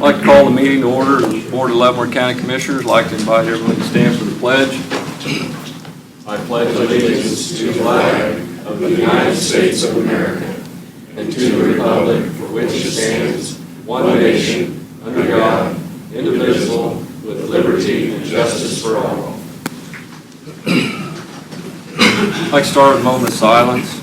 I'd like to call the meeting to order. The Board of Leavenworth County Commissioners. I'd like to invite everyone to stand for the pledge. I pledge allegiance to the flag of the United States of America and to the republic for which it stands, one nation, under God, indivisible, with liberty and justice for all. I'd like to start with a moment of silence.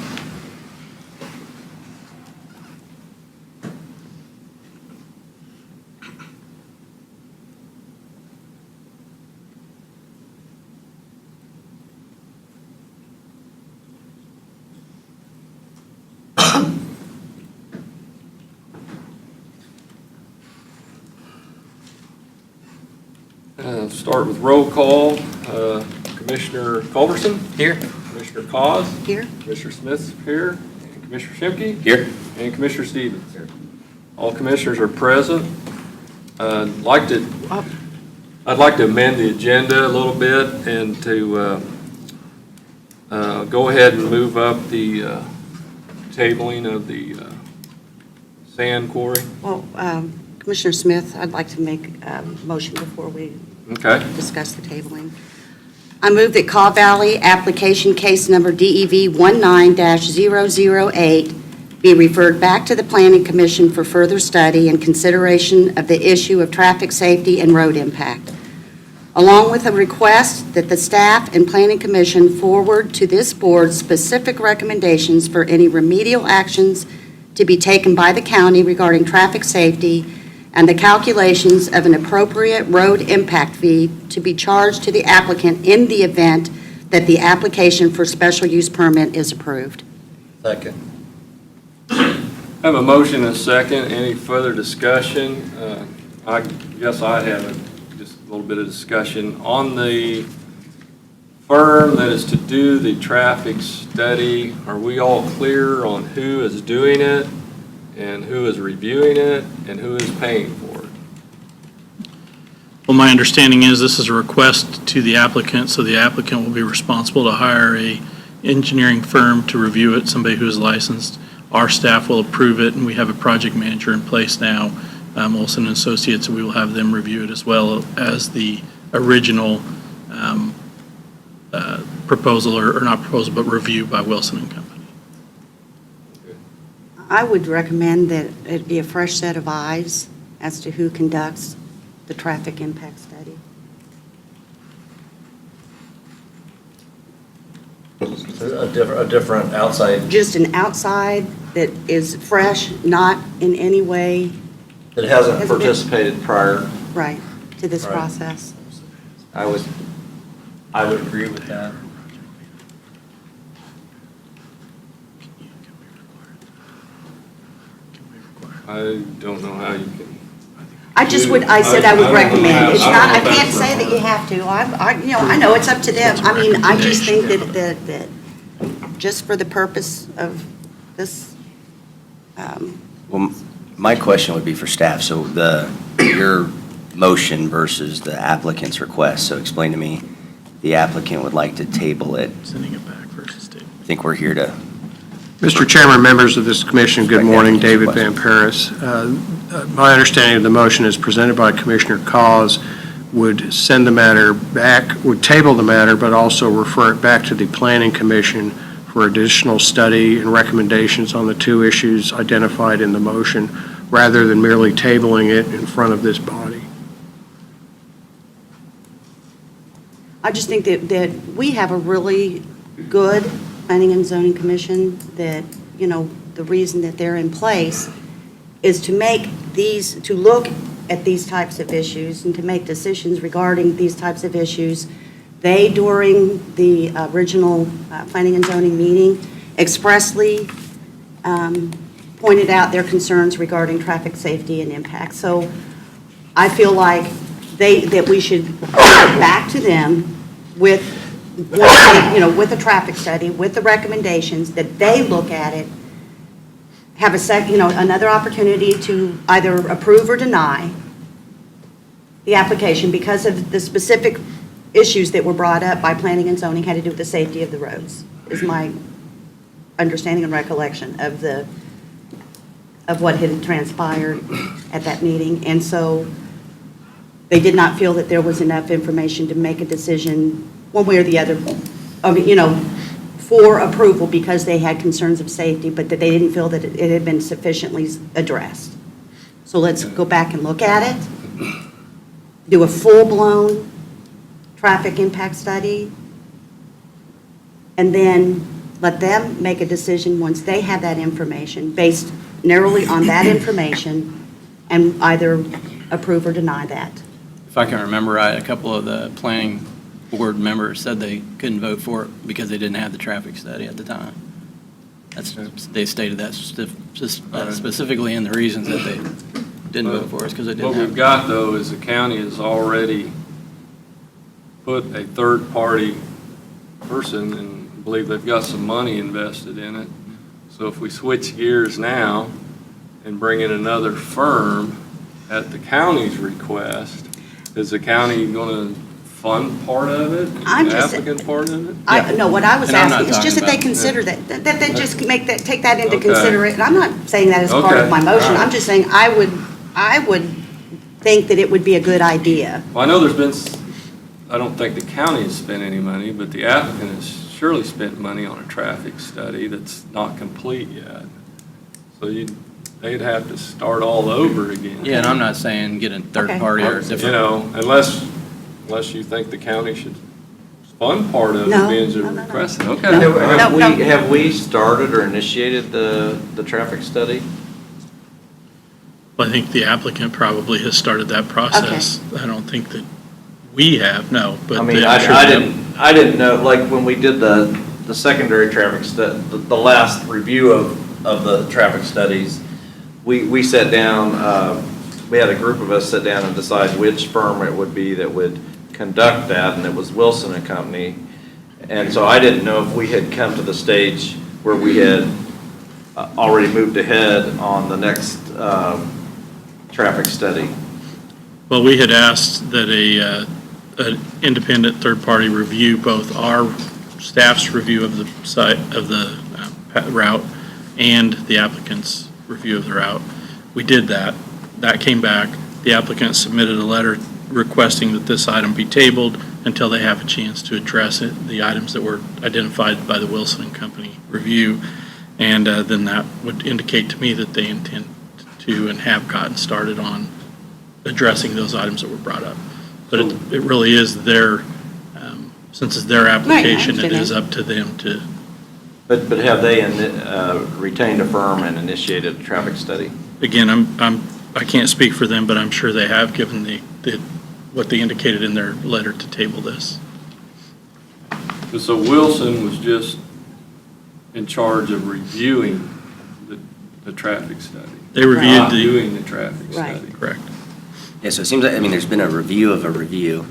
Start with roll call. Commissioner CULBERTSON? Here. Commissioner KAAZ? Here. Commissioner Smith here. And Commissioner Shimke? Here. And Commissioner Stevens? Here. All commissioners are present. I'd like to amend the agenda a little bit and to go ahead and move up the tabling of the sand quarry. Well, Commissioner Smith, I'd like to make a motion before we discuss the tabling. I move that Kaw Valley application case number DEV 19-008 be referred back to the Planning Commission for further study and consideration of the issue of traffic safety and road impact, along with a request that the staff and Planning Commission forward to this board specific recommendations for any remedial actions to be taken by the county regarding traffic safety and the calculations of an appropriate road impact fee to be charged to the applicant in the event that the application for special use permit is approved. Second. I have a motion and a second. Any further discussion? I guess I have just a little bit of discussion on the firm that is to do the traffic study. Are we all clear on who is doing it and who is reviewing it and who is paying for it? Well, my understanding is this is a request to the applicant, so the applicant will be responsible to hire a engineering firm to review it, somebody who is licensed. Our staff will approve it, and we have a project manager in place now, Olson & Associates, and we will have them review it as well as the original proposal, or not proposal, but review by Wilson & Company. I would recommend that it be a fresh set of eyes as to who conducts the traffic impact study. A different outside Just an outside that is fresh, not in any way that hasn't participated prior. right to this Right. process. I would agree with that. I don't know how you can. I said I would recommend. It's I not, I don't know can't if say that you have to. I know it's up to them. I mean, I just think that just for the purpose of this, Well, my question would be for staff. So your motion versus the applicant's request. So explain to me, the applicant would like to table it. Sending it back versus table. I think we're here to. Mr. Chairman, members of this commission, good morning. David Van Paris. My understanding of the motion is presented by Commissioner KAAZ would send the matter back, would table the matter, but also refer it back to the Planning Commission for additional study and recommendations on the two issues identified in the motion, rather than merely tabling it in front of this body. I just think that we have a really good Planning and Zoning Commission that, you know, the reason that they're in place is to look at these types of issues and to make decisions regarding these types of issues. They, during the original Planning and Zoning meeting, expressly pointed out their concerns regarding traffic safety and impact. So I feel like that we should go back to them with with a traffic study, with the recommendations, that they look at it, have another opportunity to either approve or deny the application because of the specific issues that were brought up by Planning and Zoning had to do with the safety of the roads, is my understanding and recollection of of what had transpired at that meeting. And so they did not feel that there was enough information to make a decision one way or the other, for approval because they had concerns of safety, but that they didn't feel that it had been sufficiently addressed. So let's go back and look at it, do a full-blown traffic impact study, and then let them make a decision once they have that information, based narrowly on that information, and either approve or deny that. If I can remember right, a couple of the planning board members said they couldn't vote for it because they didn't have the traffic study at the time. They stated that specifically in the reasons that they didn't vote for us, because they didn't What have. we've got, though, is the county has already put a third-party person, and I believe they've got some money invested in it. So if we switch gears now and bring in another firm at the county's request, is the county going to fund part of it? I'm The just- applicant part of it? No, what I was And I'm not asking is just that talking they about- consider that they just take that into Okay. consideration. I'm not saying that as part Okay, of my motion. all right. I'm just saying I would think that it would be a good idea. Well, I know there's been, I don't think the county has spent any money, but the applicant has surely spent money on a traffic study that's not complete yet. So they'd have to start all over again. Yeah, and I'm not saying get a third Okay. party or a You different. know, unless you think the county should fund part of it, No, being no, a no, no. request. No, Okay. no. Have we started or initiated the traffic study? Well, I think the applicant probably has started that process. I don't think that we have, no, but. I mean, I'm sure I they have. I didn't know, like, when we did the secondary traffic the last review of the traffic studies, we sat down, we had a group of us sit down and decide which firm it would be that would conduct that, and it was Wilson and Company. And so I didn't know if we had come to the stage where we had already moved ahead on the next traffic study. Well, we had asked that an independent third-party review both our staff's review of the site, of the route, and the applicant's review of the route. We did that. That came back. The applicant submitted a letter requesting that this item be tabled until they have a chance to address it, the items that were identified by the Wilson and Company review. And then that would indicate to me that they intend to and have gotten started on addressing those items that were brought up. But it really is their, since it's their application, it is up to them to. But have they retained a firm and initiated a traffic study? Again, I can't speak for them, but I'm sure they have, given what they indicated in their letter to table this. So Wilson was just in charge of reviewing the traffic study. They reviewed Not the. doing the traffic Right. study. Correct. Yeah, so it seems like, there's been a review of a review.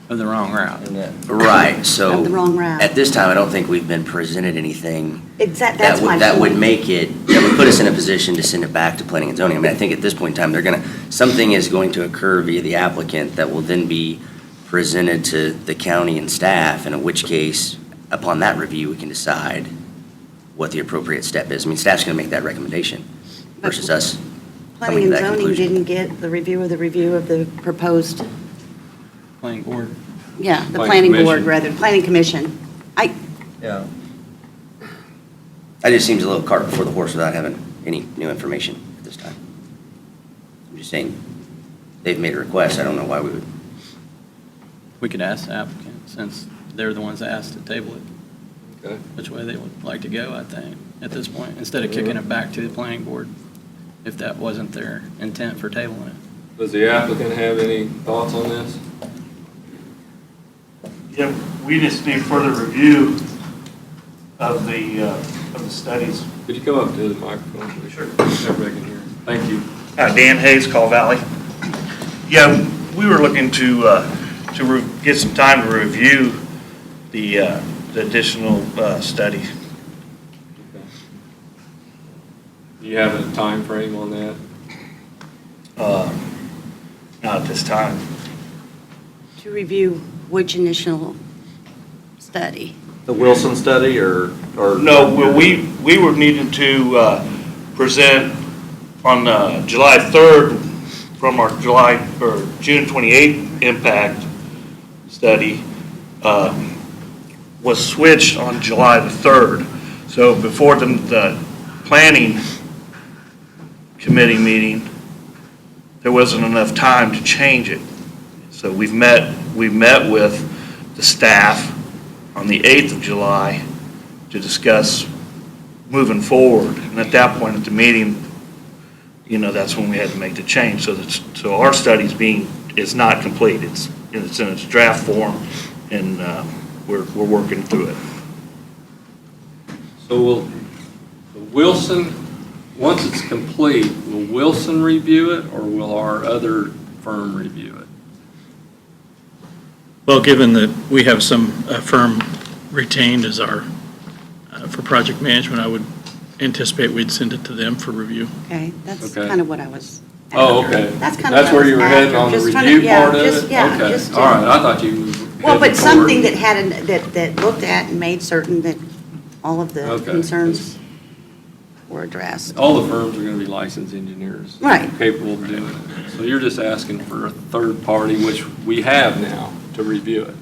Of the wrong route. Right, so. Of the wrong route. At this time, I don't think we've been presented anything That's that my would, that would point. make it, that would put us in a position to send it back to planning and zoning. I think at this point in time, something is going to occur via the applicant that will then be presented to the county and staff, and in which case, upon that review, we can decide what the appropriate step is. Staff's going to make that recommendation versus us coming Planning to and that zoning conclusion. didn't get the review of the proposed, Planning board. yeah, the Planning planning board, commission. rather, planning commission. Yeah. That just seems a little cart before the horse without having any new information at this time. I'm just saying, they've made a request, I don't know why we would. We could ask the applicant, since they're the ones that asked to table it, Okay. which way they would like to go, I think, at this point, instead of kicking it back to the planning board, if that wasn't their intent for tabling it. Does the applicant have any thoughts on this? Yeah, we just need further review of the studies. Could you come up to the microphone, please? Sure. Everybody can hear. Thank you. Dan Hayes, Call Valley. Yeah, we were looking to get some time to review the additional study. Do you have a time frame on that? Not at this time. To review which initial study? The Wilson study or? No, well, we were needing to present on July 3rd, from our June 28th impact study, was switched on July the 3rd. So before the planning committee meeting, there wasn't enough time to change it. So we met with the staff on the 8th of July to discuss moving forward. And at that point at the meeting, that's when we had to make the change. So our study's it's not complete. It's in its draft form, and we're working through it. So will Wilson, once it's complete, will Wilson review it, or will our other firm review it? Well, given that we have some firm retained as our, for project management, I would anticipate we'd send it to them for review. Okay, that's Okay. kind of what I was. Oh, okay. That's kind of That's what I where you was were heading after. on the Just trying to- review yeah, part of just- it? yeah, Okay, just to- all right, I thought you were Well, but heading something toward- that that looked at and made certain that all of the Okay. concerns were addressed. All the firms are going to be licensed engineers. Right. Capable of doing it. So you're just asking for a third party, which we have now, to review it.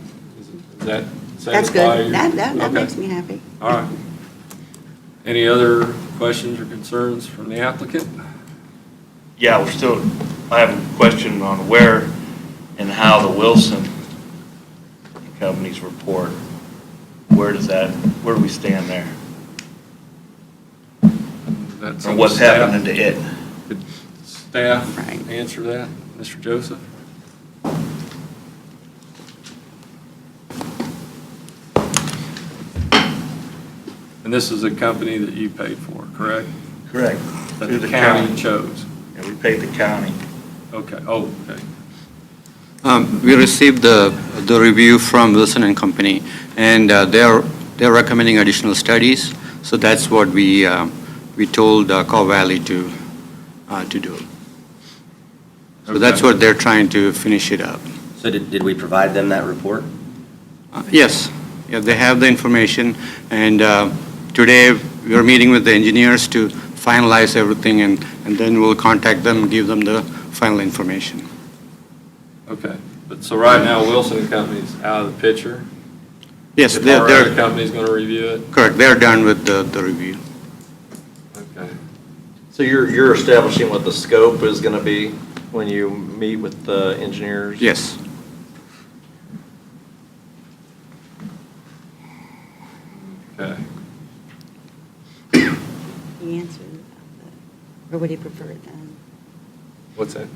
Does that That's satisfy good. you? That Okay. makes me happy. All right. Any other questions or concerns from the applicant? Yeah, I have a question on where and how the Wilson company's report, where do we stand there? That's Or what's staff. happening to it? Could staff Right. answer that? Mr. Joseph? And this is a company that you paid for, correct? Correct. That Through the the county county. chose? And we paid the county. Okay, oh, okay. We received the review from Wilson and Company, and they're recommending additional studies. So that's what we told Caw Valley to do. So that's Okay. what they're trying to finish it up. So did we provide them that report? Yes, yeah, they have the information, and today we're meeting with the engineers to finalize everything, and then we'll contact them and give them the final information. Okay, but so right now Wilson and Company's out of the picture? Yes, If our other they're company's going to review it? correct. They're done with the review. Okay. So you're establishing what the scope is going to be when you meet with the engineers? Yes. Okay. He answered, or would he prefer it done? What's that?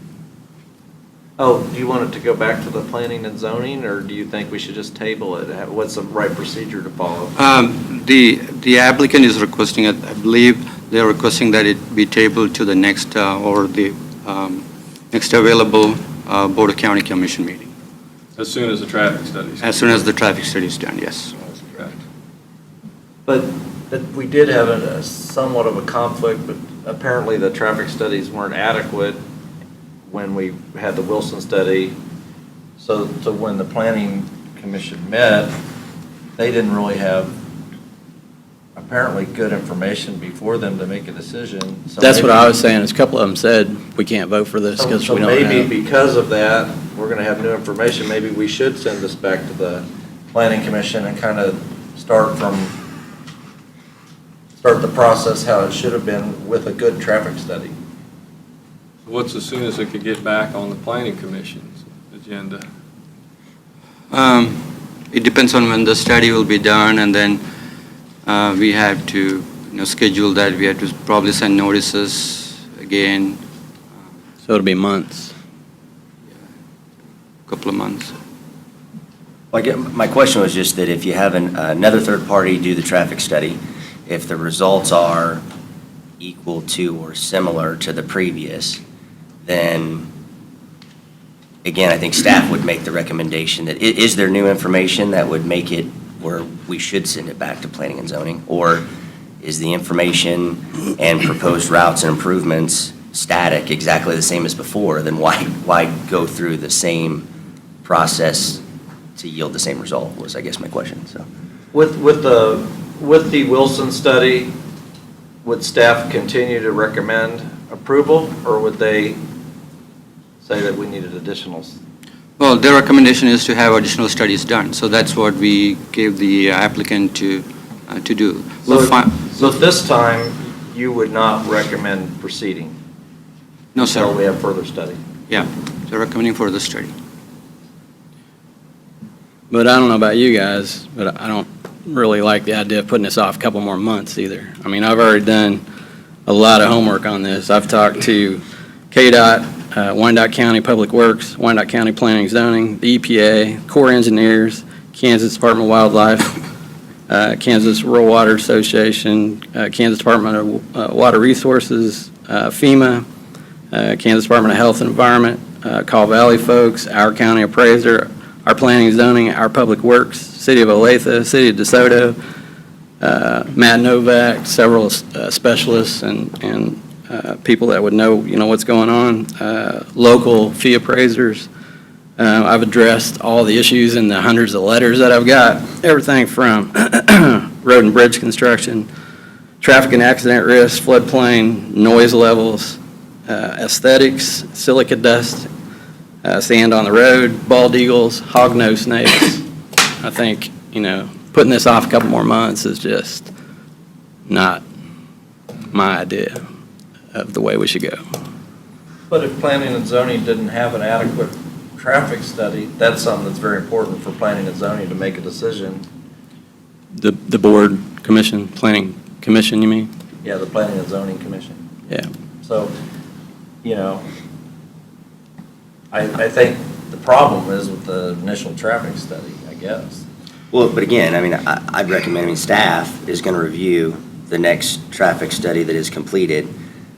Oh, do you want it to go back to the planning and zoning, or do you think we should just table it? What's the right procedure to follow? The applicant is requesting, I believe, they're requesting that it be tabled to the next, or the next available Board of County Commission meeting, As soon as the traffic study's. as soon as the traffic study is done, yes. Okay. But we did have a somewhat of a conflict, but apparently the traffic studies weren't adequate when we had the Wilson study. So when the planning commission met, they didn't really have apparently good information before them to make a decision. So That's what maybe- I was saying, is a couple of them said, we can't vote for this because So we don't maybe have. because of that, we're gonna have new information, maybe we should send this back to the planning commission and kind of start the process how it should have been with a good traffic study. What's as soon as it could get back on the planning commission's agenda? It depends on when the study will be done, and then we have to, schedule that. We have to probably send notices again, So it'll be months. a couple of months. Well, my question was just that if you have another third party do the traffic study, if the results are equal to or similar to the previous, then, again, I think staff would make the recommendation that, is there new information that would make it where we should send it back to planning and zoning? Or is the information and proposed routes and improvements static, exactly the same as before? Then why go through the same process to yield the same result, was, I guess, my question, so. With the Wilson study, would staff continue to recommend approval, or would they say that we needed additionals? Well, their recommendation is to have additional studies done, so that's what we gave the applicant to do. So this time, you would not recommend proceeding? No, Until we sir. have further study? Yeah, they're recommending for the study. But I don't know about you guys, but I don't really like the idea of putting this off a couple more months either. I mean, I've already done a lot of homework on this. I've talked to KDOT, Wyandotte County Public Works, Wyandotte County Planning and Zoning, the EPA, Corps Engineers, Kansas Department of Wildlife, Kansas Rural Water Association, Kansas Department of Water Resources, FEMA, Kansas Department of Health and Environment, Call Valley folks, our county appraiser, our planning and zoning, our public works, City of Olathe, City of DeSoto, Matt Novak, several specialists and people that would know, what's going on, local fee appraisers. I've addressed all the issues in the hundreds of letters that I've got, everything from road and bridge construction, traffic and accident risk, floodplain, noise levels, aesthetics, silica dust, sand on the road, bald eagles, hognose snakes. I think, putting this off a couple more months is just not my idea of the way we should go. But if planning and zoning didn't have an adequate traffic study, that's something that's very important for planning and zoning to make a decision. The board, commission, planning commission, you mean? Yeah, the planning and zoning commission. Yeah. So, I think the problem is with the initial traffic study, I guess. Well, but again, I'd recommend, staff is going to review the next traffic study that is completed.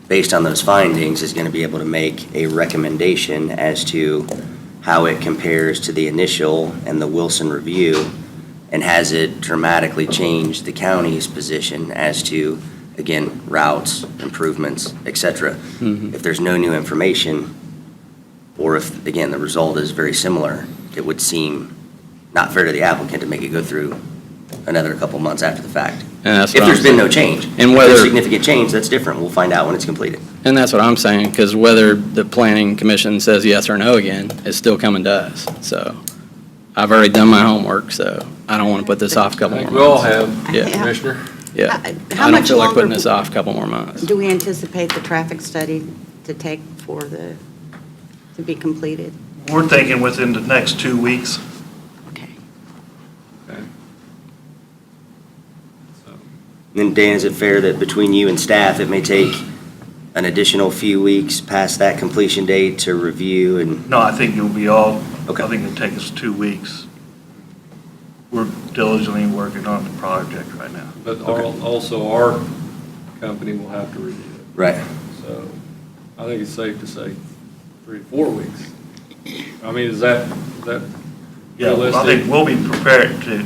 Based on those findings, is going to be able to make a recommendation as to how it compares to the initial and the Wilson review, and has it dramatically changed the county's position as to, again, routes, improvements, et cetera. If there's no new information, or if, again, the result is very similar, it would seem not fair to the applicant to make it go through another couple months after the fact. And that's If what there's I'm been saying. no change. And If whether- there's significant change, that's different. We'll find out when it's completed. And that's what I'm saying, because whether the planning commission says yes or no again, it's still coming to us. So I've already done my homework, so I don't want to put this off a I couple think more we all months. have, Yeah. Commissioner. Yeah. How I don't much feel like putting longer this off a couple more months. do we anticipate the traffic study to take to be completed? We're thinking within the next 2 weeks. Okay. Okay. So, Then, Dan, is it fair that between you and staff, it may take an additional few weeks past that completion date to review and, No, I think it'll be all, Okay. I think it'll take us 2 weeks. We're diligently working on the project right now. But also our company will have to review it. right? So I think it's safe to say 3 to 4 weeks. I mean, is that Yeah, well, I realistic? think we'll be prepared to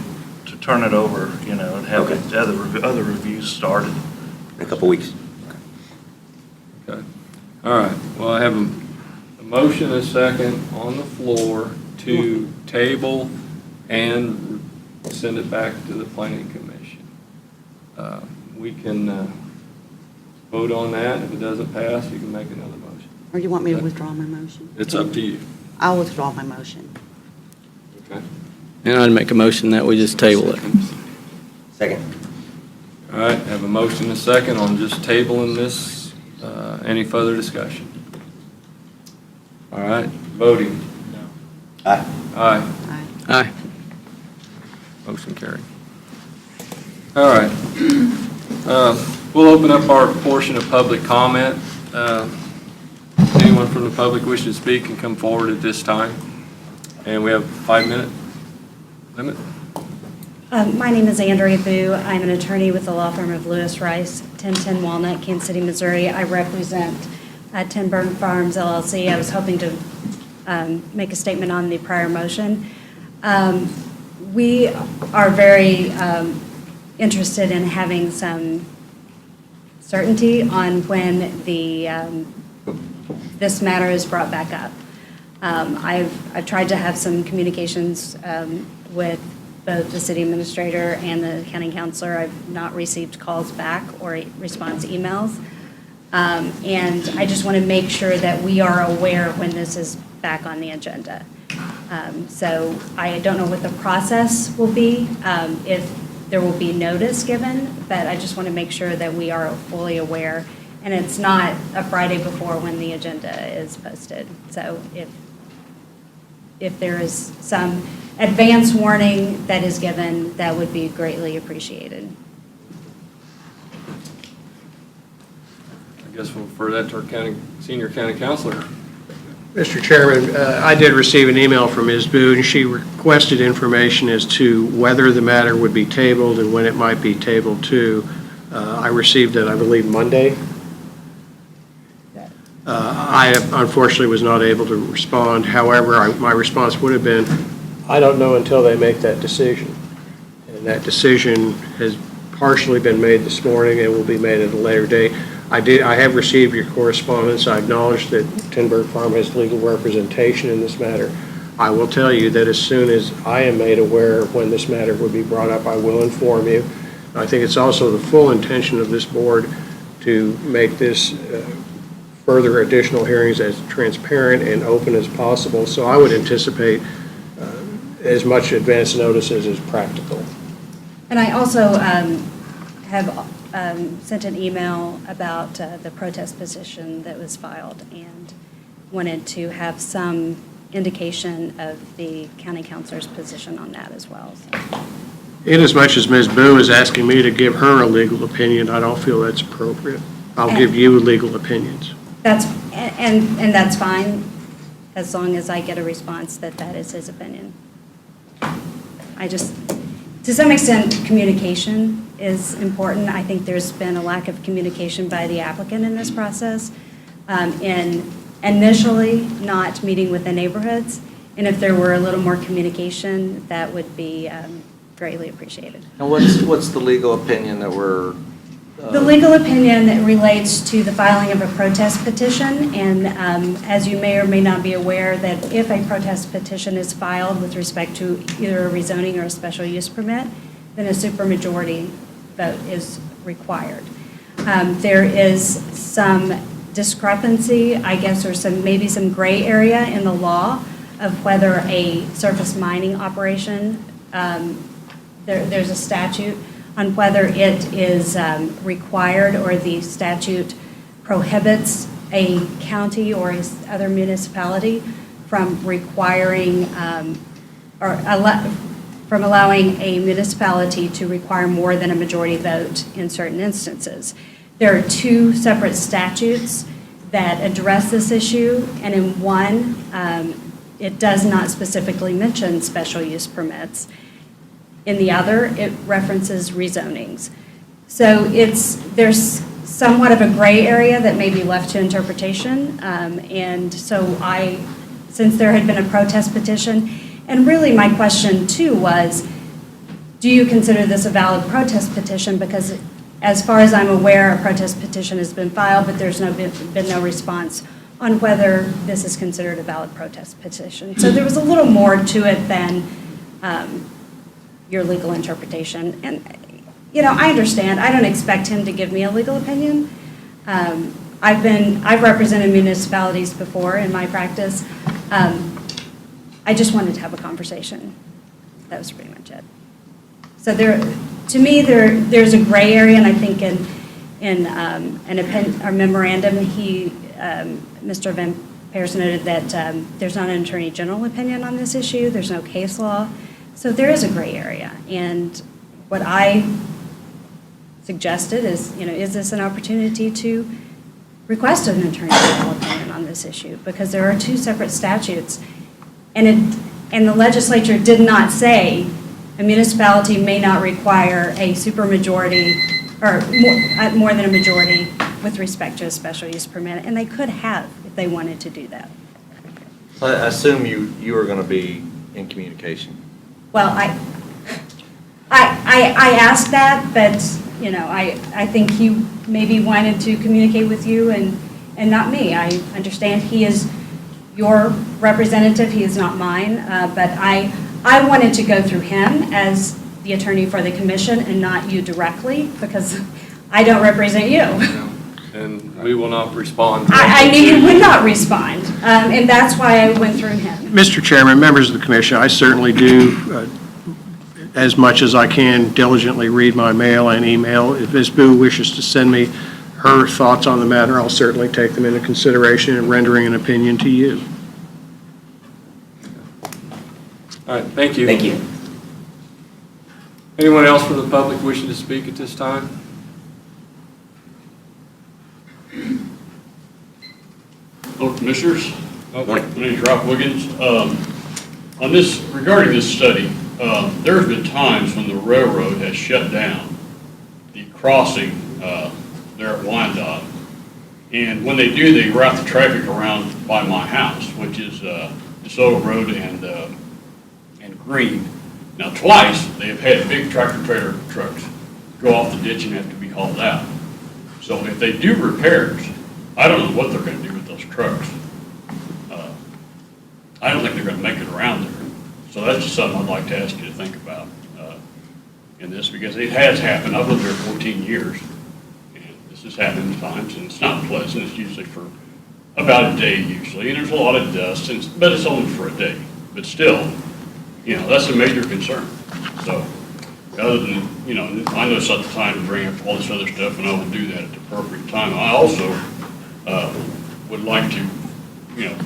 turn it over, and have Okay. the other reviews started. In a couple weeks. Okay. All right. Well, I have a motion, a second on the floor to table and send it back to the planning commission. We can vote on that. If it doesn't pass, you can make another motion. Or you want me to withdraw my motion? It's up to you. I'll withdraw my motion. Okay. And I'd make a motion that we just table it. Second. All right. Have a motion, a second on just tabling this. Any further discussion? All right. Voting. Aye. Aye. Aye. Aye. Motion carried. All right. We'll open up our portion of public comment. Anyone from the public wishing to speak can come forward at this time. And we have a 5-minute limit. My name is Andrea Boo. I'm an attorney with the law firm of Lewis Rice, 1010 Walnut, Kansas City, Missouri. I represent Tim Burton Farms LLC. I was hoping to make a statement on the prior motion. We are very interested in having some certainty on when this matter is brought back up. I've tried to have some communications with both the city administrator and the county councilor. I've not received calls back or response emails. And I just want to make sure that we are aware when this is back on the agenda. So I don't know what the process will be, if there will be notice given, but I just want to make sure that we are fully aware. And it's not a Friday before when the agenda is posted. So if there is some advance warning that is given, that would be greatly appreciated. I guess we'll refer that to our senior county counselor. Mr. Chairman, I did receive an email from Ms. Boone. She requested information as to whether the matter would be tabled and when it might be tabled to. I received it, I believe, Monday. I unfortunately was not able to respond. However, my response would have been, I don't know until they make that decision. And that decision has partially been made this morning and will be made at a later date. I have received your correspondence. I acknowledge that Tinberg Farm has legal representation in this matter. I will tell you that as soon as I am made aware of when this matter would be brought up, I will inform you. I think it's also the full intention of this board to make this further additional hearings as transparent and open as possible. So I would anticipate as much advance notice as is practical. And I also have sent an email about the protest petition that was filed and wanted to have some indication of the county councilor's position on that as well. So. Inasmuch as Ms. Boo is asking me to give her a legal opinion, I don't feel that's appropriate. I'll give you legal opinions. And that's fine, as long as I get a response that that is his opinion. To some extent, communication is important. I think there's been a lack of communication by the applicant in this process, in initially not meeting with the neighborhoods. And if there were a little more communication, that would be greatly appreciated. And what's the legal opinion that we're? The legal opinion relates to the filing of a protest petition, and as you may or may not be aware, that if a protest petition is filed with respect to either a rezoning or a special use permit, then a supermajority vote is required. There is some discrepancy, I guess, or maybe some gray area in the law of whether a surface mining operation, there's a statute on whether it is required or the statute prohibits a county or other municipality from requiring from allowing a municipality to require more than a majority vote in certain instances. There are two separate statutes that address this issue, and in one, it does not specifically mention special use permits. In the other, it references rezonings. So there's somewhat of a gray area that may be left to interpretation. And so since there had been a protest petition, and really my question too was, do you consider this a valid protest petition? Because as far as I'm aware, a protest petition has been filed, but there's been no response on whether this is considered a valid protest petition. So there was a little more to it than your legal interpretation. And, I understand. I don't expect him to give me a legal opinion. I've represented municipalities before in my practice. I just wanted to have a conversation. That was pretty much it. So to me, there's a gray area, and I think in a memorandum, Mr. Van Peers noted that there's not an attorney general opinion on this issue. There's no case law. So there is a gray area, and what I suggested is this an opportunity to request an attorney general opinion on this issue? Because there are two separate statutes, and the legislature did not say a municipality may not require a supermajority or more than a majority with respect to a special use permit, and they could have if they wanted to do that. So I assume you are going to be in communication. Well, I asked that, but, I think he maybe wanted to communicate with you and not me. I understand he is your representative, he is not mine, but I wanted to go through him as the attorney for the commission and not you directly, because I don't represent you. and we will not respond. I knew you would not respond, and that's why I went through him. Mr. Chairman, members of the commission, I certainly do, as much as I can, diligently read my mail and email. If Ms. Boo wishes to send me her thoughts on the matter, I'll certainly take them into consideration in rendering an opinion to you. All right, thank you. Thank you. Anyone else from the public wishing to speak at this time? Hello, Commissioners. Oh, My name is Ralph Wiggins. On this, regarding this study, there's been times when the railroad has shut down the crossing there at Wyandotte. And when they do, they route the traffic around by my house, which is DeSoto Road and Green. Now, twice, they have had big tractor-trailer trucks go off the ditch and have to be hauled out. So if they do repairs, I don't know what they're going to do with those trucks. I don't think they're going to make it around there. So that's just something I'd like to ask you to think about in this, because it has happened. I've lived there 14 years, and this has happened times, and it's not pleasant. It's usually for about a day usually, and there's a lot of dust, but it's only for a day. But still, you know, that's a major concern. So other than, you know, I know it's not the time to bring up all this other stuff, and I will do that at the appropriate time. I also would like to, you know,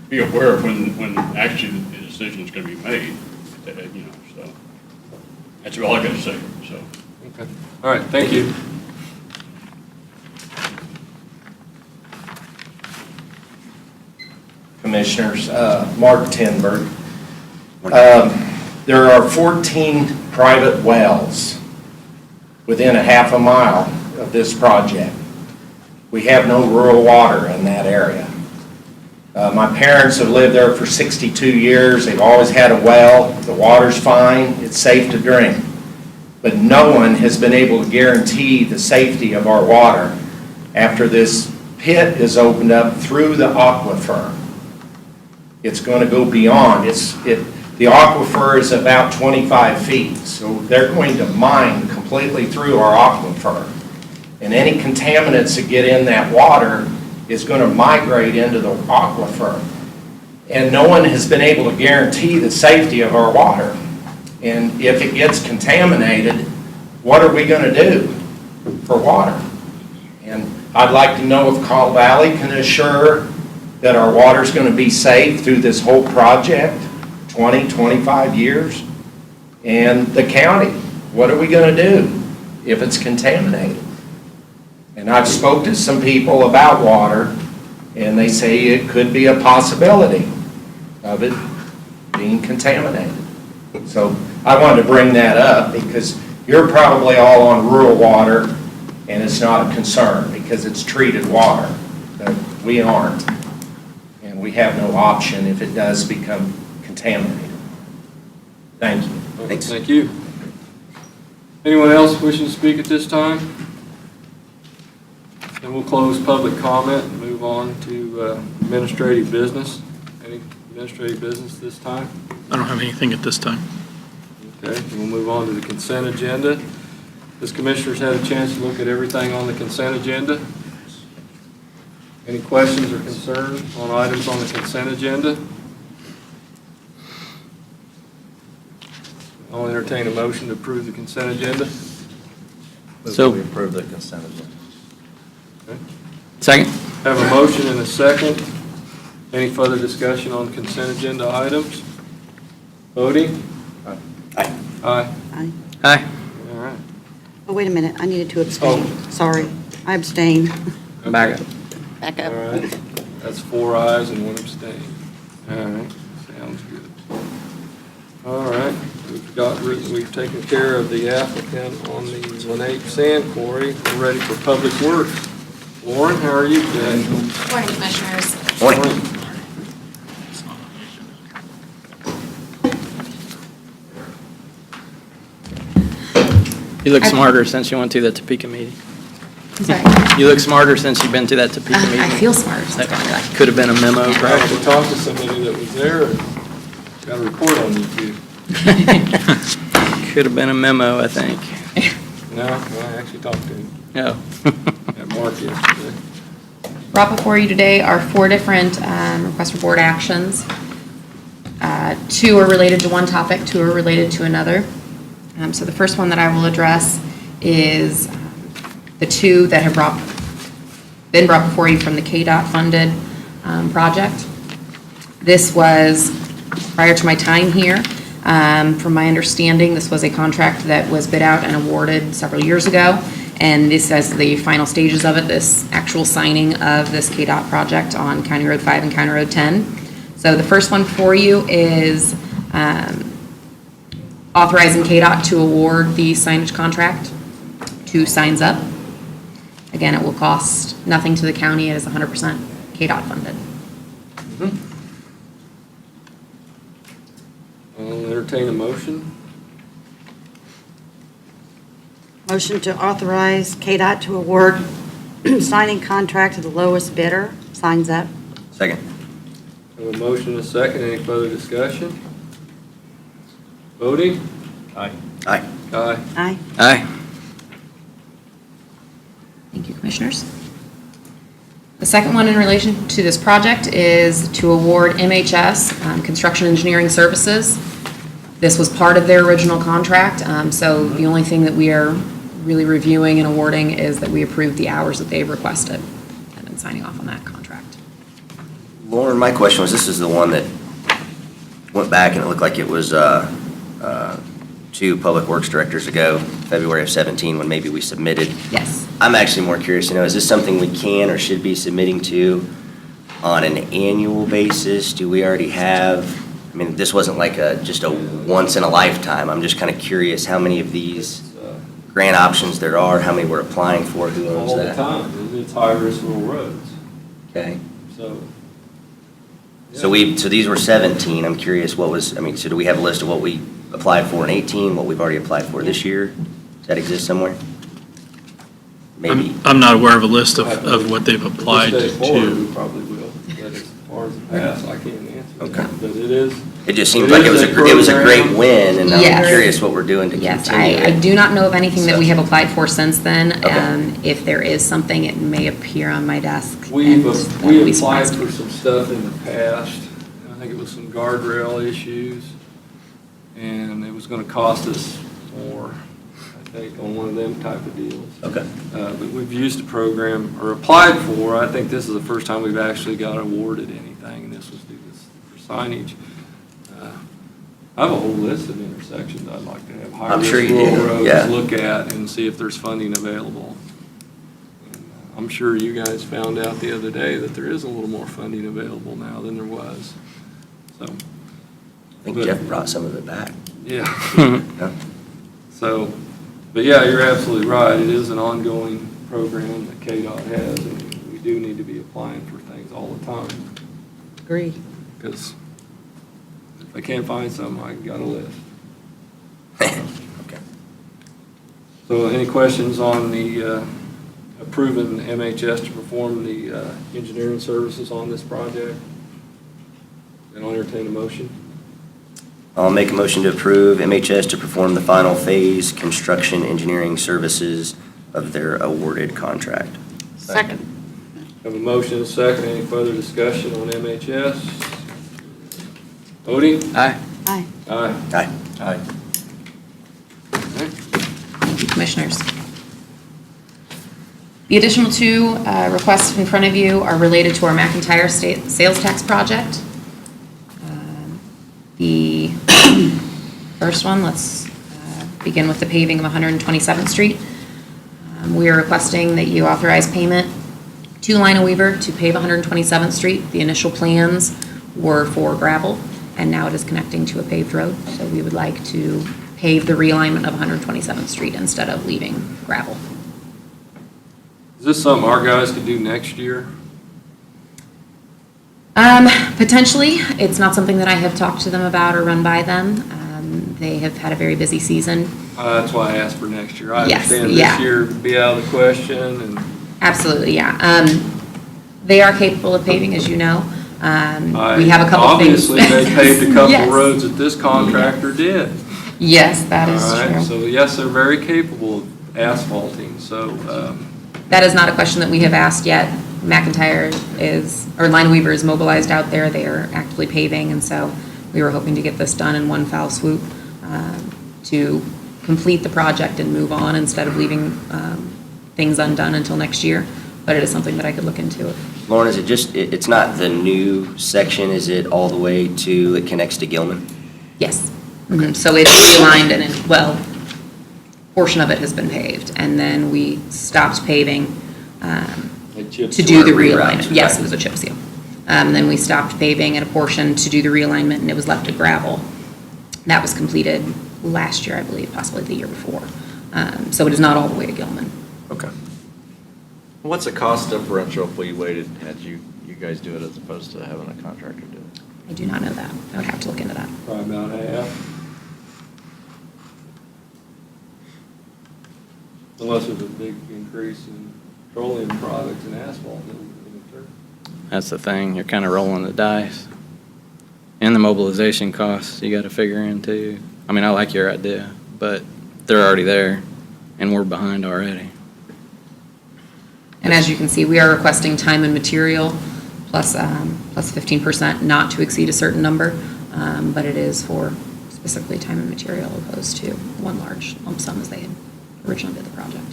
be aware of when actually the decision is going to be made, you know, so that's all I got to say, so. Okay. All right, thank you. Commissioners, Mark Tenberg. There are 14 private wells within a half a mile of this project. We have no rural water in that area. My parents have lived there for 62 years. They've always had a well. The water's fine. It's safe to drink. But no one has been able to guarantee the safety of our water after this pit is opened up through the aquifer. It's going to go beyond. The aquifer is about 25 feet, so they're going to mine completely through our aquifer. And any contaminants that get in that water is going to migrate into the aquifer. And no one has been able to guarantee the safety of our water. And if it gets contaminated, what are we going to do for water? And I'd like to know if Call Valley can assure that our water is going to be safe through this whole project, 20, 25 years. And the county, what are we going to do if it's contaminated? And I've spoke to some people about water, and they say it could be a possibility of it being contaminated. So I wanted to bring that up because you're probably all on rural water, and it's not a concern because it's treated water, but we aren't. And we have no option if it does become contaminated. Thank you. Thanks. Thank you. Anyone else wishing to speak at this time? Then we'll close public comment and move on to administrative business. Any administrative business this time? I don't have anything at this time. Okay, we'll move on to the consent agenda. Has commissioners had a chance to look at everything on the consent agenda? Any questions or concerns on items on the consent agenda? I'll entertain a motion to approve the consent agenda. So we approve the consent agenda. Okay. Second? Have a motion and a second. Any further discussion on consent agenda items? Voting? Aye. Aye. Aye. Aye. All right. Oh, wait a minute, I needed to abstain. Sorry, I abstain. Back up. Back All up. right. That's 4 ayes and 1 abstain. All right. Sounds good. All right. We've taken care of the applicant on the Lenape Sand Quarry. We're ready for Public Works. Lauren, how are you today? Morning, Commissioners. Morning. You look smarter since you went to that Topeka meeting. I'm sorry. You look smarter since you've been to that Topeka meeting. I feel smart. So That could have been a memo, I actually probably. talked to somebody that was there and got a report on you too. Could have been a memo, I think. No, I actually talked to him. Oh. Got Mark yesterday. Brought before you today are 4 different requests for board actions. 2 are related to one topic, 2 are related to another. So the first one that I will address is the 2 that have been brought before you from the KDOT funded project. This was prior to my time here. From my understanding, this was a contract that was bid out and awarded several years ago. And this is the final stages of it, this actual signing of this KDOT project on County Road 5 and County Road 10. So the first one for you is authorizing KDOT to award the signage contract to Signs Up. Again, it will cost nothing to the county. It is 100% KDOT funded. I'll entertain a motion. Motion to authorize KDOT to award signing contract to the lowest bidder. Signs Up. Second. I have a motion and a second. Any further discussion? Voting? Aye. Aye. Aye. Aye. Aye. Thank you, Commissioners. The second one in relation to this project is to award MHS Construction Engineering Services. This was part of their original contract, so the only thing that we are really reviewing and awarding is that we approve the hours that they've requested and then signing off on that contract. Lauren, my question was, this is the one that went back and it looked like it was 2 Public Works Directors ago, February of 17, when maybe we submitted. Yes. I'm actually more curious to know, is this something we can or should be submitting to on an annual basis? Do we already have, I mean, this wasn't like just a once in a lifetime. I'm just kind of curious how many of these grant options there are, how many we're applying for, who owns All the that? time. It's high-risk rural roads. Okay. So. So these were 17. I'm curious what was, I mean, so do we have a list of what we applied for in 18, what we've already applied for this year? Does that exist somewhere? Maybe. I'm not aware of a list of what they've applied This day forward, to. we probably will, but as far as the past, I can't answer that. Okay. But it is. It just seems like it was a great win, and I'm Yes. curious what we're doing to Yes, continue I it. do not know of anything that we have applied for since then. Okay. If there is something, it may appear on my desk. We and that will be applied surprised. for some stuff in the past. I think it was some guardrail issues, and it was gonna cost us more, I think, on one of them type of deals. Okay. But we've used the program, or applied for, I think this is the first time we've actually got awarded anything, and this was due for signage. I have a whole list of intersections I'd like to have I'm sure high-risk you do, rural yeah. roads look at and see if there's funding available. And, I'm sure you guys found out the other day that there is a little more funding available now than there was, so. I think Jeff brought some of it back. Yeah. Yeah. So, but yeah, you're absolutely right. It is an ongoing program that KDOT has, and we do need to be applying for things all the time. Agree. Because if I can't find some, I got a list. Okay. So any questions on the approving MHS to perform the engineering services on this project? And I'll entertain a motion. I'll make a motion to approve MHS to perform the final phase construction engineering services of their awarded contract. Second. Have a motion and a second. Any further discussion on MHS? Voting? Aye. Aye. Aye. Aye. Aye. Thank you, Commissioners. The additional 2 requests in front of you are related to our McIntyre State Sales Tax Project. The first one, let's begin with the paving of 127th Street. We are requesting that you authorize payment to Lina Weaver to pave 127th Street. The initial plans were for gravel, and now it is connecting to a paved road. So we would like to pave the realignment of 127th Street instead of leaving gravel. Is this something our guys could do next year? Potentially. It's not something that I have talked to them about or run by them. They have had a very busy season. That's why I asked for next year. I Yes, understand yeah. this year would be out of the question, and Absolutely, yeah. They are capable of paving, as you know. We have a couple of things. obviously, they paved a couple Yes. roads that this contractor did. Yes, that is All right, true. so yes, they're very capable of asphalting, so That is not a question that we have asked yet. McIntyre is, or Lineweaver is mobilized out there. They are actively paving, and so we were hoping to get this done in one foul swoop to complete the project and move on instead of leaving things undone until next year. But it is something that I could look into. Lauren, is it just, it's not the new section, is it all the way to, it connects to Gilman? Yes. So it's realigned and, well, portion of it has been paved. And then we stopped paving to do the realignment. Yes, it was a chip seal. Then we stopped paving at a portion to do the realignment, and it was left to gravel. That was completed last year, I believe, possibly the year before. So it is not all the way to Gilman. Okay. What's the cost differential if we waited and had you guys do it as opposed to having a contractor do it? I do not know that. I would have to look into that. Probably about half. Unless there's a big increase in petroleum products and asphalt. That's the thing, you're kind of rolling the dice. And the mobilization costs you got to figure in too. I mean, I like your idea, but they're already there and we're behind already. And as you can see, we are requesting time and material plus 15%, not to exceed a certain number, but it is for specifically time and material opposed to one large lump sum as they had originally did the project.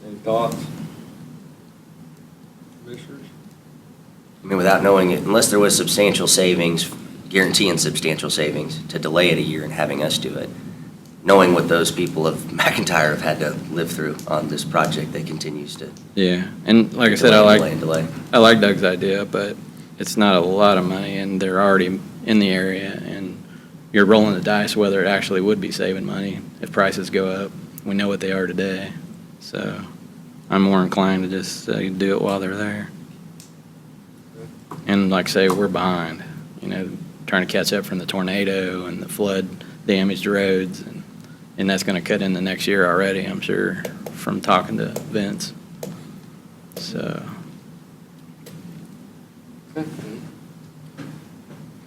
Any thoughts? Commissioners? I mean, without knowing it, unless there was substantial savings, guaranteeing substantial savings, to delay it a year and having us do it, knowing what those people of McIntyre have had to live through on this project that continues to. Yeah, and like I said, delay. I like Doug's idea, but it's not a lot of money and they're already in the area and you're rolling the dice whether it actually would be saving money if prices go up. We know what they are today, so I'm more inclined to just do it while they're there. And like I say, we're behind, trying to catch up from the tornado and the flood damaged roads, and that's going to cut in the next year already, I'm sure, from talking to Vince. So.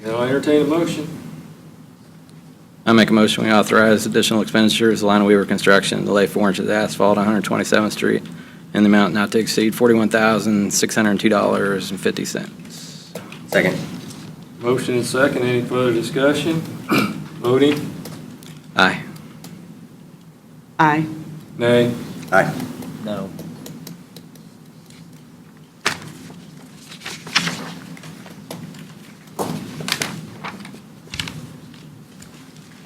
Now I entertain a motion. I make a motion, we authorize additional expenditures, Lineweaver Construction, to lay 4 inches of asphalt on 127th Street in the amount not to exceed $41,602.50. Second. Motion and second. Any further discussion? Voting? Aye. Aye. Nay? Aye. No.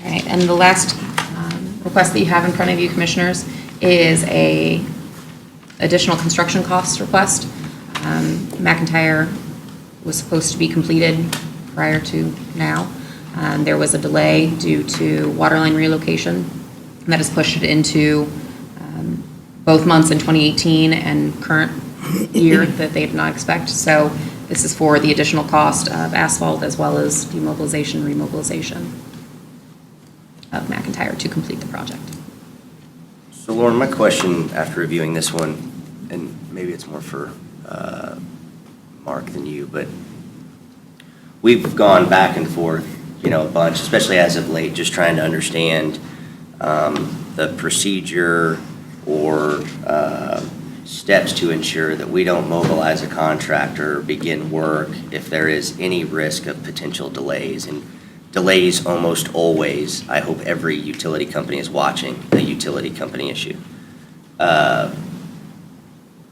All right, and the last request that you have in front of you, Commissioners, is a additional construction cost request. McIntyre was supposed to be completed prior to now. There was a delay due to water line relocation that has pushed it into both months in 2018 and current year that they did not expect. So this is for the additional cost of asphalt as well as demobilization, remobilization of McIntyre to complete the project. So Lauren, my question after reviewing this one, and maybe it's more for Mark than you, but we've gone back and forth, a bunch, especially as of late, just trying to understand the procedure or steps to ensure that we don't mobilize a contractor or begin work if there is any risk of potential delays. And delays almost always, I hope every utility company is watching, a utility company issue.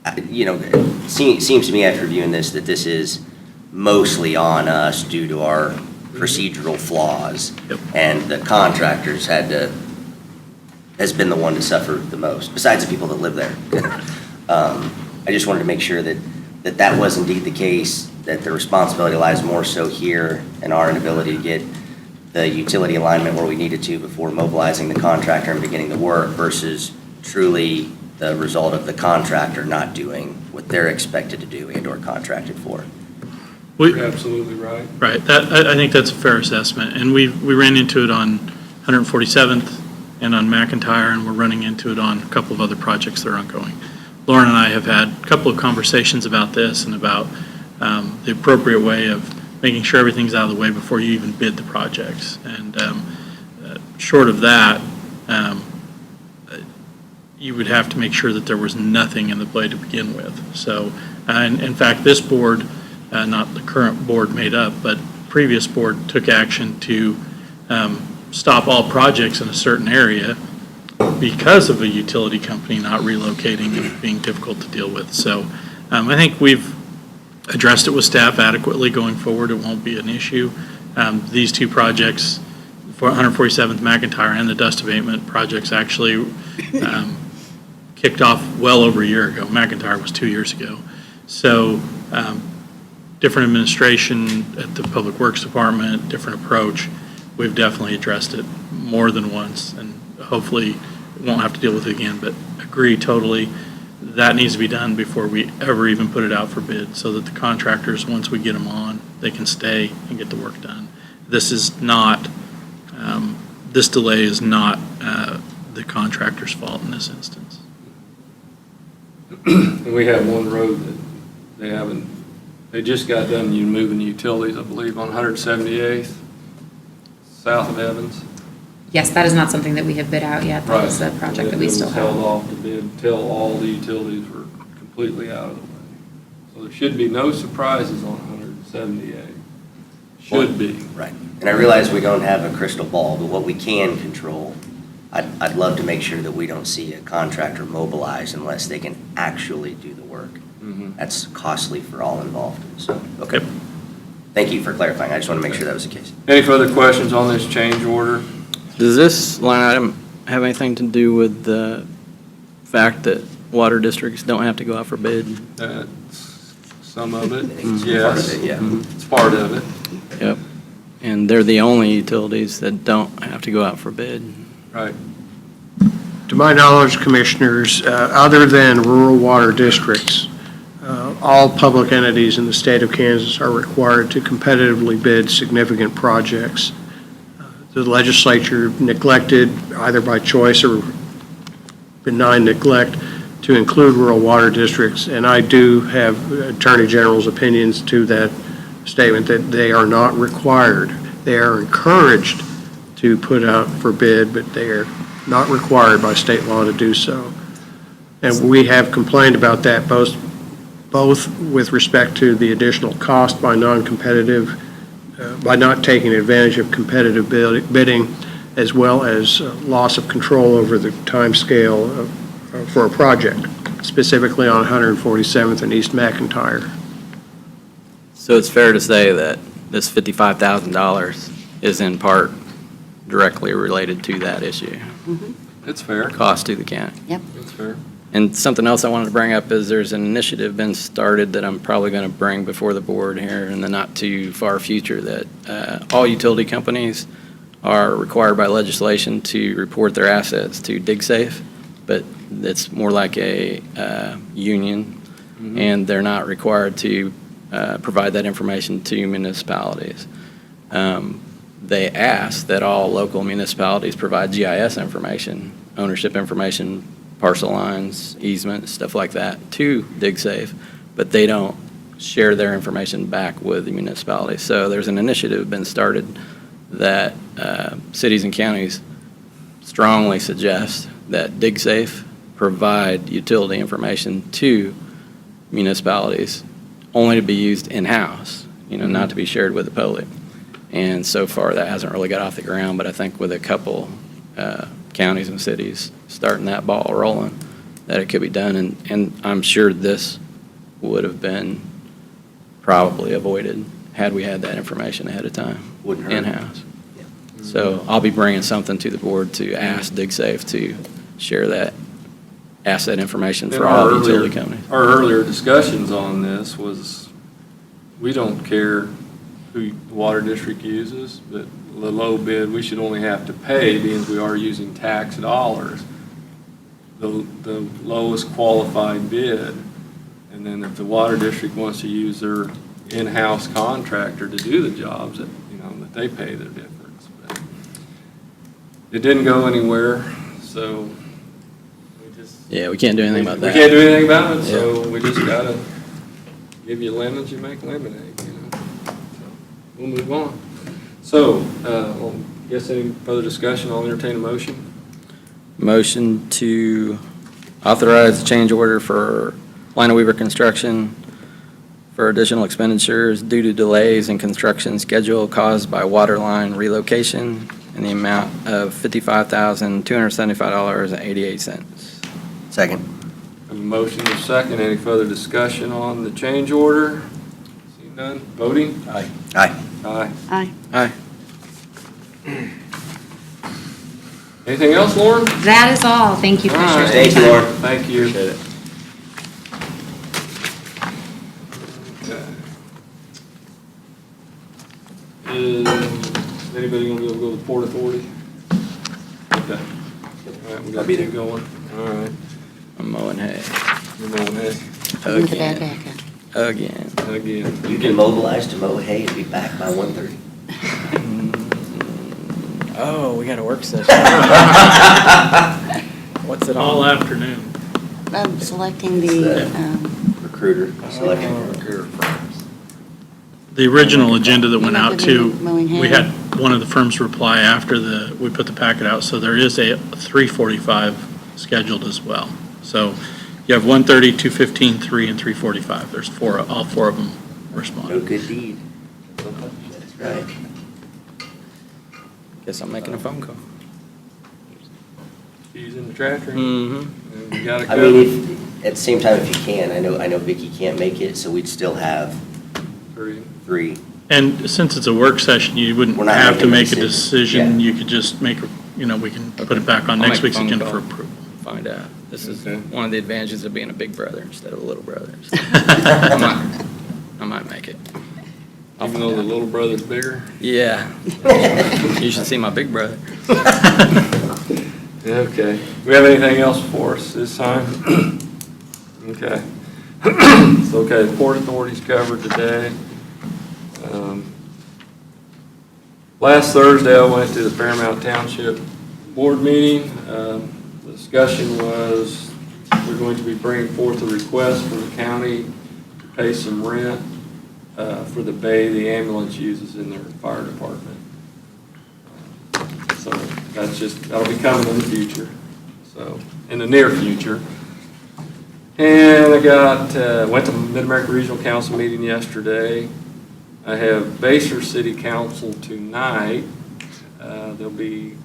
It seems to me after reviewing this that this is mostly on us due to our procedural flaws. Yep. And the contractors has been the one to suffer the most, besides the people that live there. I just wanted to make sure that was indeed the case, that the responsibility lies more so here in our inability to get the utility alignment where we needed to before mobilizing the contractor and beginning the work versus truly the result of the contractor not doing what they're expected to do and or contracted for. You're absolutely right. Right, I think that's a fair assessment, and we ran into it on 147th and on McIntyre, and we're running into it on a couple of other projects that are ongoing. Lauren and I have had a couple of conversations about this and about the appropriate way of making sure everything's out of the way before you even bid the projects. And short of that, you would have to make sure that there was nothing in the play to begin with. So, and in fact, this board, not the current board made up, but previous board took action to stop all projects in a certain area because of a utility company not relocating and being difficult to deal with. So I think we've addressed it with staff adequately going forward. It won't be an issue. These two projects, 147th McIntyre and the dust abatement projects, actually kicked off well over a year ago. McIntyre was 2 years ago. So different administration at the Public Works Department, different approach. We've definitely addressed it more than once, and hopefully won't have to deal with it again, but agree totally that needs to be done before we ever even put it out for bid, so that the contractors, once we get them on, they can stay and get the work done. This is not, this delay is not the contractor's fault in this instance. And we have one road that they haven't, they just got done moving utilities, I believe, on 178th, south of Evans. Yes, that is not something that we have bid out yet. That is a project that we still have. It was held off to bid until all the utilities were completely out of the way. So there should be no surprises on 178. Should be. Right. And I realize we don't have a crystal ball, but what we can control, I'd love to make sure that we don't see a contractor mobilize unless they can actually do the work. That's costly for all involved. So, okay. Thank you for clarifying. I just want to make sure that was the case. Any further questions on this change order? Does this line item have anything to do with the fact that water districts don't have to go out for bid? Some of it, It's yes. part of it, yeah. It's part of it. Yep. And they're the only utilities that don't have to go out for bid. Right. To my knowledge, Commissioners, other than rural water districts, all public entities in the state of Kansas are required to competitively bid significant projects. The legislature neglected, either by choice or benign neglect, to include rural water districts, and I do have Attorney General's opinions to that statement that they are not required. They are encouraged to put out for bid, but they are not required by state law to do so. And we have complained about that both with respect to the additional cost by non-competitive, by not taking advantage of competitive bidding, as well as loss of control over the time scale for a project, specifically on 147th and East McIntyre. So it's fair to say that this $55,000 is in part directly related to that issue, It's fair. cost to the county. It's fair. And something else I wanted to bring up is there's an initiative been started that I'm probably going to bring before the board here in the not too far future, that all utility companies are required by legislation to report their assets to DigSafe, but it's more like a union, and they're not required to provide that information to municipalities. They ask that all local municipalities provide GIS information, ownership information, parcel lines, easements, stuff like that to DigSafe, but they don't share their information back with the municipalities. So there's an initiative been started that cities and counties strongly suggest that DigSafe provide utility information to municipalities only to be used in-house, not to be shared with the public. And so far, that hasn't really got off the ground, but I think with a couple counties and cities starting that ball rolling, that it could be done. And I'm sure this would have been probably avoided had we had that information ahead of time, Wouldn't hurt. in-house. So I'll be bringing something to the board to ask DigSafe to share that asset information for all utility companies. Our earlier discussions on this was, we don't care who the water district uses, but the low bid, we should only have to pay because we are using tax dollars, the lowest qualified bid. And then if the water district wants to use their in-house contractor to do the jobs, that they pay the difference. But it didn't go anywhere, so Yeah, we can't do anything about that. we can't do anything about it, so we just gotta give you lemons, you make lemonade, So, we'll move on. So, well, guess any further discussion, I'll entertain a motion. Motion to authorize the change order for Lina Weaver Construction for additional expenditures due to delays in construction schedule caused by water line relocation in the amount of $55,275.88. Second. A motion and a second. Any further discussion on the change order? Seeing none. Voting? Aye. Aye. Aye. Aye. Aye. Anything else, Lauren? That is all. Thank you, All right. Commissioners. Thank you, Lauren. Thank you. Appreciate it. Okay. Is anybody gonna be able to go to the Port Authority? Okay. All right, we I'll got be two there. going. All right. I'm mowing hay. We're going ahead Move the bad Again. back up. Again. again. You can mobilize to mow hay and be back by 1:30. Oh, we got a work session. What's it All on? afternoon. I'm selecting the, Recruiter, selecting recruiter firms. The original agenda that went You're not out gonna to, be mowing hay? we had one of the firms reply after we put the packet out, so there is a 3:45 scheduled as well. So you have 1:30, 2:15, 3, and 3:45. There's all four of them No responded. good deed. That's right. Guess I'm making a phone call. He's in the trash room. Mm-hmm. And we got it I covered. mean, at the same time, if you can, I know Vicky can't make it, so we'd still have three. And since it's a work session, you wouldn't We're not have to making a make a decision. Yeah. You could just we can put it back on I'll next make a week's phone agenda call. for approval. Find out. This is Okay. one of the advantages of being a big brother instead of a little brother. So I might make it. I'll Even find though the out. little brother's bigger? Yeah. You should see my big brother. Okay. Do we have anything else for us this time? Okay. So, okay, the Port Authority's covered today. Last Thursday, I went to the Fairmount Township Board meeting. The discussion was, we're going to be bringing forth a request for the county to pay some rent for the bay the ambulance uses in their fire department. So that'll be coming in the future, so, in the near future. And I went to Mid-America Regional Council meeting yesterday. I have Basehor City Council tonight. They'll be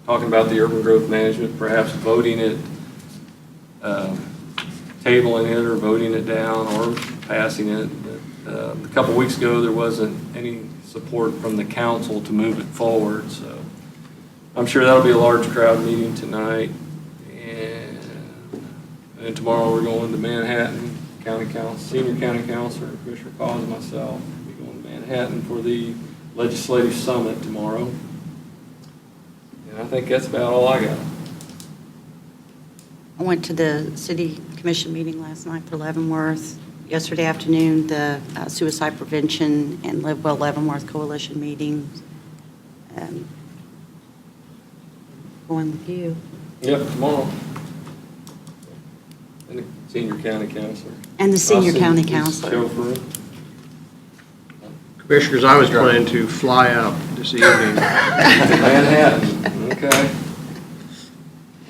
talking about the urban growth management, perhaps voting it, tabling it or voting it down or passing it. A couple weeks ago, there wasn't any support from the council to move it forward, so I'm sure that'll be a large crowd meeting tonight. And tomorrow we're going to Manhattan, Senior County Councilor, Commissioner KAAZ and myself, will be going to Manhattan for the Legislative Summit tomorrow. And I think that's about all I got. I went to the city commission meeting last night for Leavenworth. Yesterday afternoon, the Suicide Prevention and Live Well Leavenworth Coalition meeting. Going with you. Yep, tomorrow. And the Senior County Councilor. And the Senior I'll County send this Councilor. chauffeur. Commissioners, I was planning to fly out this evening. Manhattan, okay.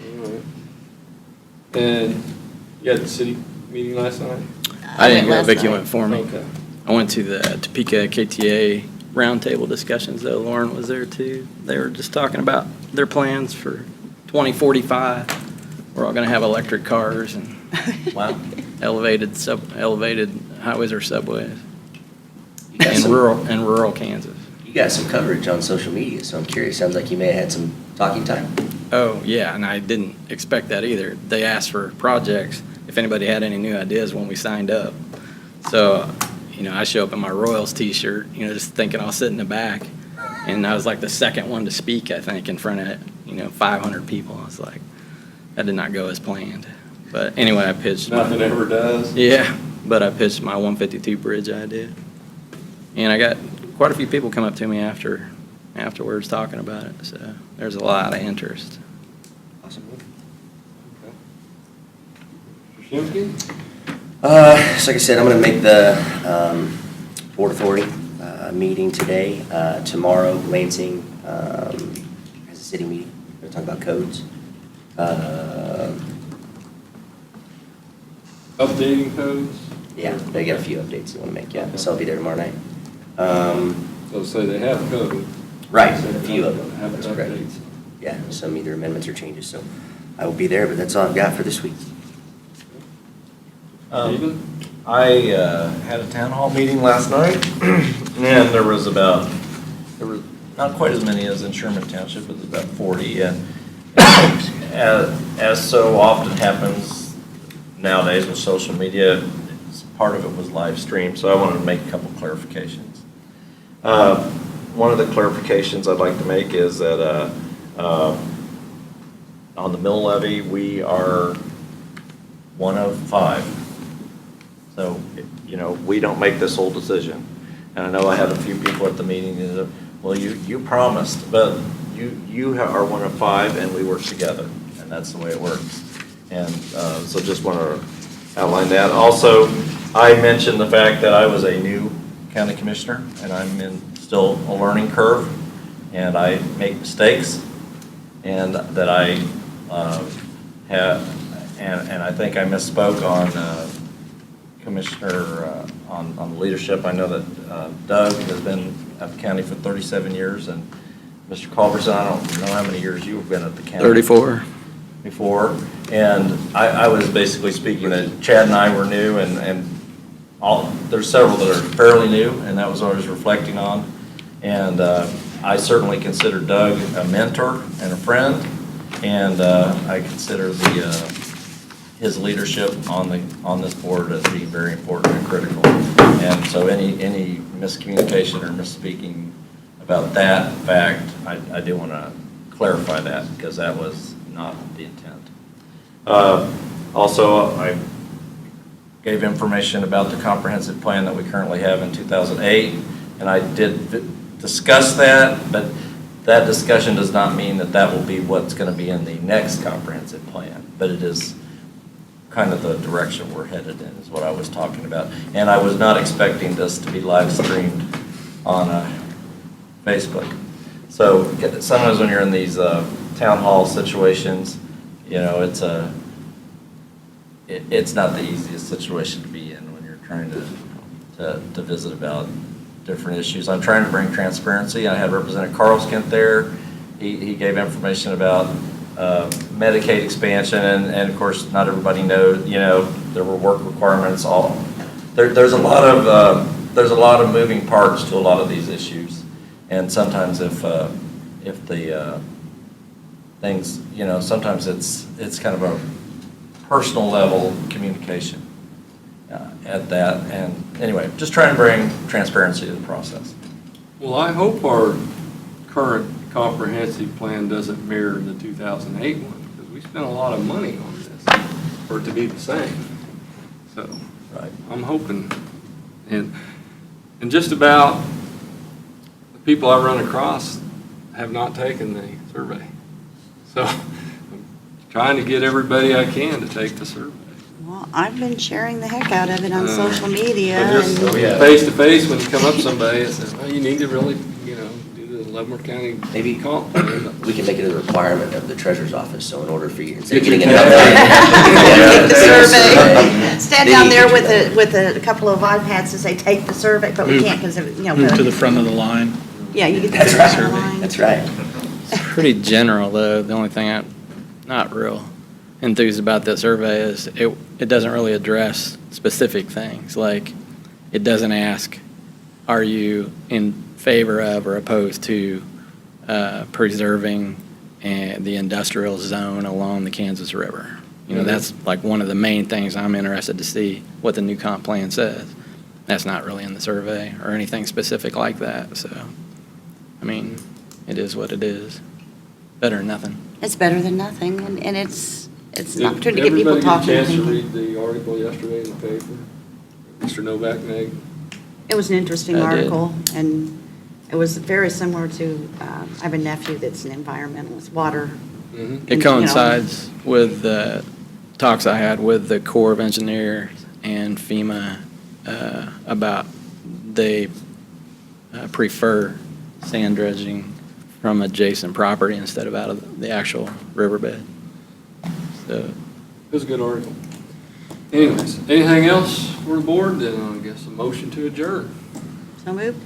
All right. And you had the city meeting last night? I didn't go. last Vicky night. went for me. Okay. I went to the Topeka KTA roundtable discussions, though. Lauren was there, too. They were just talking about their plans for 2045. We're all going to have electric cars and Wow. elevated highways or subways You got in some- rural Kansas. You got some coverage on social media, so I'm curious. Sounds like you may have had some talking time. Oh, yeah, and I didn't expect that either. They asked for projects, if anybody had any new ideas when we signed up. So, I show up in my Royals t-shirt, just thinking I'll sit in the back. And I was like the second one to speak, I think, in front of, 500 people. I was like, that did not go as planned. But anyway, I pitched. Nothing ever does. Yeah, but I pitched my 152 bridge idea. And I got quite a few people come up to me afterwards talking about it. So there's a lot of interest. Awesome. Shimke? So like I said, I'm going to make the Port Authority meeting today. Tomorrow, Lansing has a city meeting. They're talking about codes. Updating codes? Yeah, they got a few updates they want to make, yeah. So I'll be there tomorrow night. So say they have code. Right, a few of them. Have That's correct. updates. Yeah, some either amendments or changes, so I will be there, but that's all I've got for this week. Stephen? I had a town hall meeting last night, and there were not quite as many as in Sherman Township, but about 40. And as so often happens nowadays with social media, part of it was live streamed, so I wanted to make a couple clarifications. One of the clarifications I'd like to make is that on the mill levy, we are one of 5. So, we don't make this whole decision. And I know I had a few people at the meeting that said, well, you promised, but you are one of 5 and we work together. And that's the way it works. And so just want to outline that. Also, I mentioned the fact that I was a new county commissioner and I'm in still a learning curve and I make mistakes and that I have, and I think I misspoke on Commissioner, on the leadership. I know that Doug has been at the county for 37 years, and Mr. Culbertson, I don't know how many years you've been at the county. 34. Before, and I was basically speaking that Chad and I were new, and there's several that are fairly new, and that was what I was reflecting on. And I certainly consider Doug a mentor and a friend, and I consider his leadership on this board as being very important and critical. And so any miscommunication or misspeaking about that fact, I do want to clarify that because that was not the intent. Also, I gave information about the comprehensive plan that we currently have in 2008, and I did discuss that, but that discussion does not mean that that will be what's going to be in the next comprehensive plan, but it is kind of the direction we're headed in is what I was talking about. And I was not expecting this to be live streamed on Facebook. So sometimes when you're in these town hall situations, it's not the easiest situation to be in when you're trying to visit about different issues. I'm trying to bring transparency. I had Representative Carlskent there. He gave information about Medicaid expansion, and of course, not everybody knows. There were work requirements. There's a lot of moving parts to a lot of these issues, and sometimes if the things, sometimes it's kind of a personal level communication at that. And anyway, just trying to bring transparency to the process. Well, I hope our current comprehensive plan doesn't mirror the 2008 one, because we spent a lot of money on this for it to be the same. So, right. I'm hoping, and just about the people I run across have not taken the survey. So, I'm trying to get everybody I can to take the survey. Well, I've been sharing the heck out of it on social media. But just face to face, when you come up to somebody and say, well, you need to really, do the Leavenworth County Maybe comp plan. we can make it a requirement of the treasurer's office, so in order for you, instead of Get getting your an Take the update. survey. Stand Then down you there get with a couple of iPads to say, take the survey, but we can't because, Move to the front of the line. Yeah, you get the That's survey right, line. that's right. It's pretty general, though. The only thing I'm not real enthused about that survey is it doesn't really address specific things. Like, it doesn't ask, are you in favor of or opposed to preserving the industrial zone along the Kansas River? That's like one of the main things I'm interested to see what the new comp plan says. That's not really in the survey or anything specific like that. So, I mean, it is what it is. Better than nothing. It's better than nothing, and it's an opportunity to get people talking. Did everybody get a chance to read the article yesterday in the paper? Mr. Novak made? It was an interesting I did. article, and it was very similar to, I have a nephew that's an environmentalist, water. Mm-hmm. It coincides with the talks I had with the Corps of Engineers and FEMA about they prefer sand dredging from adjacent property instead of out of the actual riverbed. So, It was a good article. Anyways, anything else for the board? Then I guess a motion to adjourn. So moved?